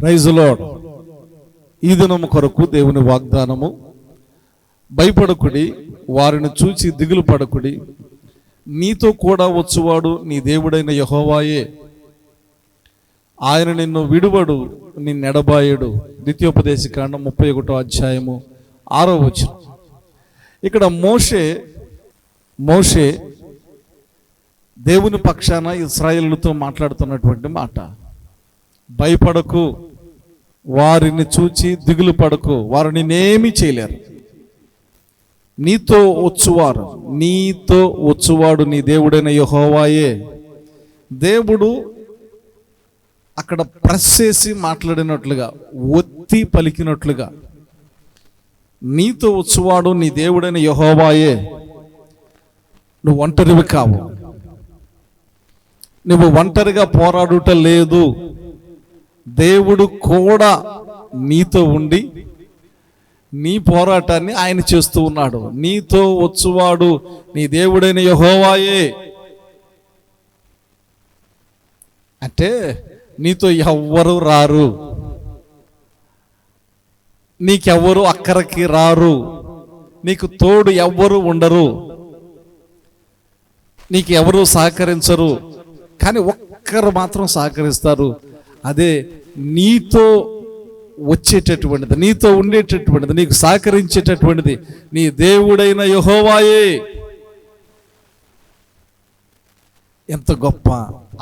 Praise the lord. ఈ దినము కొరకు దేవుని వాగ్దానము, భయపడకుడి, వారిని చూచి దిగులు పడకుడి, నీతో కూడా వచ్చువాడు నీ దేవుడైన యెహోవాయే, ఆయన నిన్ను విడువడు, నిన్నెడబాయడు. ద్వితీయోపదేశకాండం 31వ అధ్యాయము 6వ వచనం. ఇక్కడ మోషే దేవుని పక్షాన ఇశ్రాయేలుతో మాట్లాడుతున్నటువంటి మాట. భయపడకు, వారిని చూచి దిగులు పడకు, వారు నిన్నేమీ చేయలేరు. నీతో వచ్చువాడు నీ దేవుడైన యెహోవాయే. దేవుడు అక్కడ ప్రెస్ చేసి మాట్లాడినట్లుగా, ఒత్తి పలికినట్లుగా, నీతో వచ్చువాడు నీ దేవుడైన యెహోవాయే. నువ్వు ఒంటరివి కావు, నువ్వు ఒంటరిగా పోరాడుట లేదు. దేవుడు కూడా నీతో ఉండి నీ పోరాటాన్ని ఆయన చేస్తూ ఉన్నాడు. నీతో వచ్చువాడు నీ దేవుడైన యెహోవాయే అంటే నీతో ఎవ్వరు రారు, నీకెవ్వరు అక్కడికి రారు, నీకు తోడు ఎవ్వరు ఉండరు, నీకు ఎవరు సహకరించరు. కానీ ఒక్కరు మాత్రం సహకరిస్తారు. అదే నీతో వచ్చేటటువంటిది, నీతో ఉండేటటువంటిది, నీకు సహకరించేటటువంటిది నీ దేవుడైన యెహోవాయే. ఎంత గొప్ప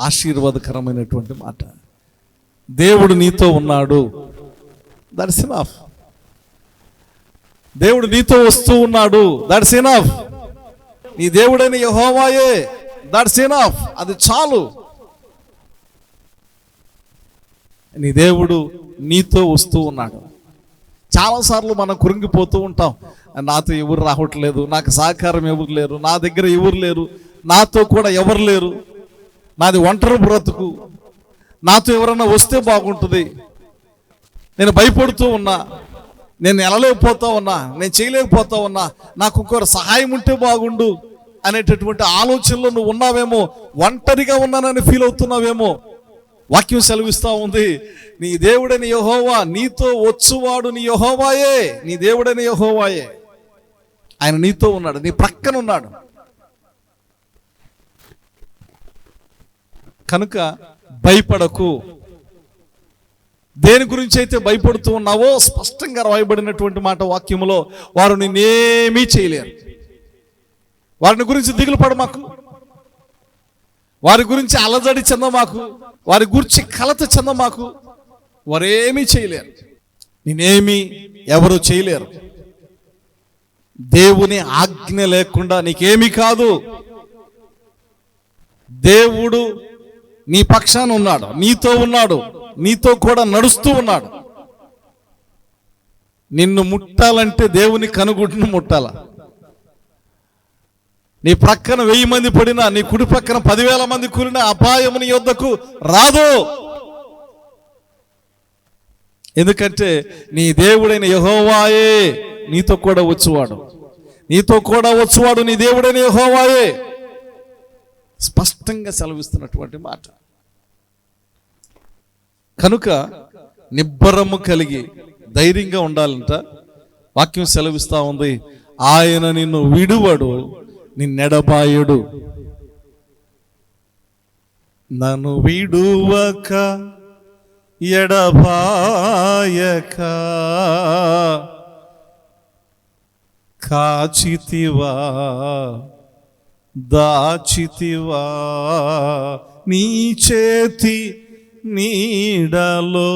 ఆశీర్వాదకరమైనటువంటి మాట. దేవుడు నీతో ఉన్నాడు, దట్స్ ఎనఫ్. దేవుడు నీతో వస్తూ ఉన్నాడు, దట్స్ ఎనఫ్. నీ దేవుడైన యెహోవాయే, దట్స్ ఎనఫ్. అది చాలు. నీ దేవుడు నీతో వస్తూ ఉన్నాడు. చాలాసార్లు మనం కురింగిపోతూ ఉంటాం, నాతో ఎవరు రావట్లేదు, నాకు సహకారం ఎవరు లేరు, నా దగ్గర ఎవరు లేరు, నాతో కూడా ఎవరు లేరు, నాది ఒంటరి బ్రతుకు, నాతో ఎవరన్నా వస్తే బాగుంటుంది, నేను భయపడుతూ ఉన్నా, నేను వెళ్ళలేకపోతా ఉన్నా, నేను చేయలేకపోతా ఉన్నా, నాకు ఇంకొకరు సహాయం ఉంటే బాగుండు అనేటటువంటి ఆలోచనలో నువ్వు ఉన్నావేమో, ఒంటరిగా ఉన్నానని ఫీల్ అవుతున్నావేమో. వాక్యం సెలవిస్తూ ఉంది, నీ దేవుడైన యెహోవా, నీతో వచ్చువాడు నీ యెహోవాయే, నీ దేవుడైన యెహోవాయే. ఆయన నీతో ఉన్నాడు, నీ ప్రక్కన ఉన్నాడు. కనుక భయపడకు. దేని గురించి అయితే భయపడుతూ ఉన్నావో స్పష్టంగా రాయబడినటువంటి మాట వాక్యములో, వారు నిన్నేమీ చేయలేరు. వారిని గురించి దిగులు పడమాకు, వారి గురించి అలజడి చెందమాకు, వారి గురించి కలత చెందమాకు. వారేమీ చేయలేరు, నేనేమి ఎవరు చేయలేరు. దేవుని ఆజ్ఞ లేకుండా నీకేమీ కాదు. దేవుడు నీ పక్షాన ఉన్నాడు, నీతో ఉన్నాడు, నీతో కూడా నడుస్తూ ఉన్నాడు. నిన్ను ముట్టాలంటే దేవుని కనుగుడ్డును ముట్టాల. నీ ప్రక్కన 1000 మంది పడినా, నీ కుడి పక్కన 10,000 మంది కూలినా అపాయము నీ యొద్దకు రాదు. ఎందుకంటే నీ దేవుడైన యెహోవాయే నీతో కూడా వచ్చువాడు, నీతో కూడా వచ్చువాడు నీ దేవుడైన యెహోవాయే. స్పష్టంగా సెలవిస్తున్నటువంటి మాట. కనుక నిబ్బరము కలిగి ధైర్యంగా ఉండాలంట. వాక్యం సెలవిస్తూ ఉంది, ఆయన నిన్ను విడువడు, నిన్నెడబాయుడు. నన్ను విడువక ఎడబాయక కాచితివా దాచితివా నీ చేతి నీడలో,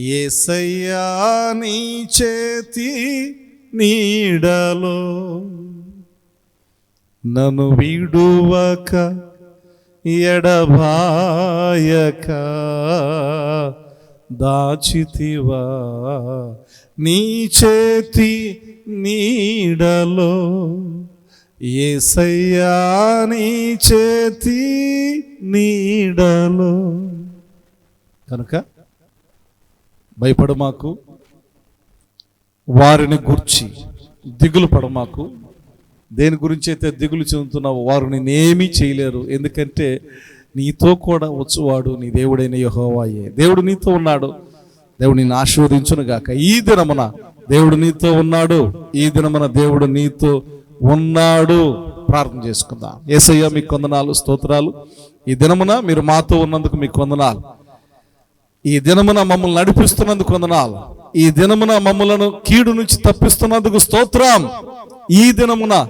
యేసయ్యా నీ చేతి నీడలో. నన్ను విడువక ఎడబాయక దాచితివా నీ చేతి నీడలో, యేసయ్యా నీ చేతి నీడలో. కనుక భయపడమాకు, వారిని గూర్చి దిగులు పడమాకు. దేని గురించి అయితే దిగులు చెందుతున్నావు, వారు నేనేమీ చేయలేరు. ఎందుకంటే నీతో కూడా వచ్చువాడు నీ దేవుడైన యెహోవాయే. దేవుడు నీతో ఉన్నాడు. దేవుడు నిన్ను ఆశీర్వదించును గాక. ఈ దినమున దేవుడు నీతో ఉన్నాడు. ఈ దినమున దేవుడు నీతో ఉన్నాడు. ప్రార్థన చేసుకుందాం. యేసయ్య మీకు వందనాలు, స్తోత్రాలు. ఈ దినమున మీరు మాతో ఉన్నందుకు మీకు వందనాలు. ఈ దినమున మమ్మల్ని నడిపిస్తున్నందుకు వందనాలు. ఈ దినమున మమ్మలను కీడు నుంచి తప్పిస్తున్నందుకు స్తోత్రం. ఈ దినమున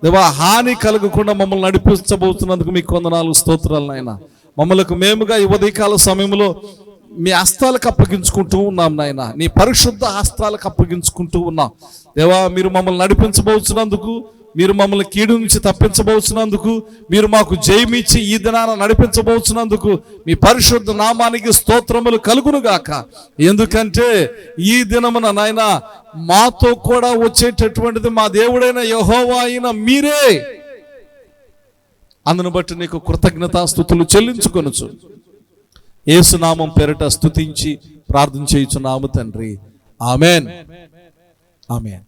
దేవా హాని కలగకుండా మమ్మల్ని నడిపించబోతున్నందుకు మీకు వందనాలు, స్తోత్రాలు నాయన. మమ్మలకు మేముగా ఈ ఉదయకాల సమయంలో మీ హస్తాలకు అప్పగించుకుంటూ ఉన్నాం నాయన. నీ పరిశుద్ధ హస్తాలకు అప్పగించుకుంటూ ఉన్నాం దేవా. మీరు మమ్మల్ని నడిపించబోతున్నందుకు, మీరు మమ్మల్ని కీడు నుంచి తప్పించబోతున్నందుకు, మీరు మాకు జయమిచ్చి ఈ దినాన నడిపించబోతున్నందుకు మీ పరిశుద్ధ నామానికి స్తోత్రములు కలుగును గాక. ఎందుకంటే ఈ దినమున నాయన మాతో కూడా వచ్చేటటువంటిది మా దేవుడైన యెహోవా అయిన మీరే. అందును బట్టి నీకు కృతజ్ఞతాస్తుతులు చెల్లించుకొనుచు యేసు నామం పేరిట స్తుతించి ప్రార్థన చేయుచున్నాము తండ్రి. ఆమేన్. ఆమేన్.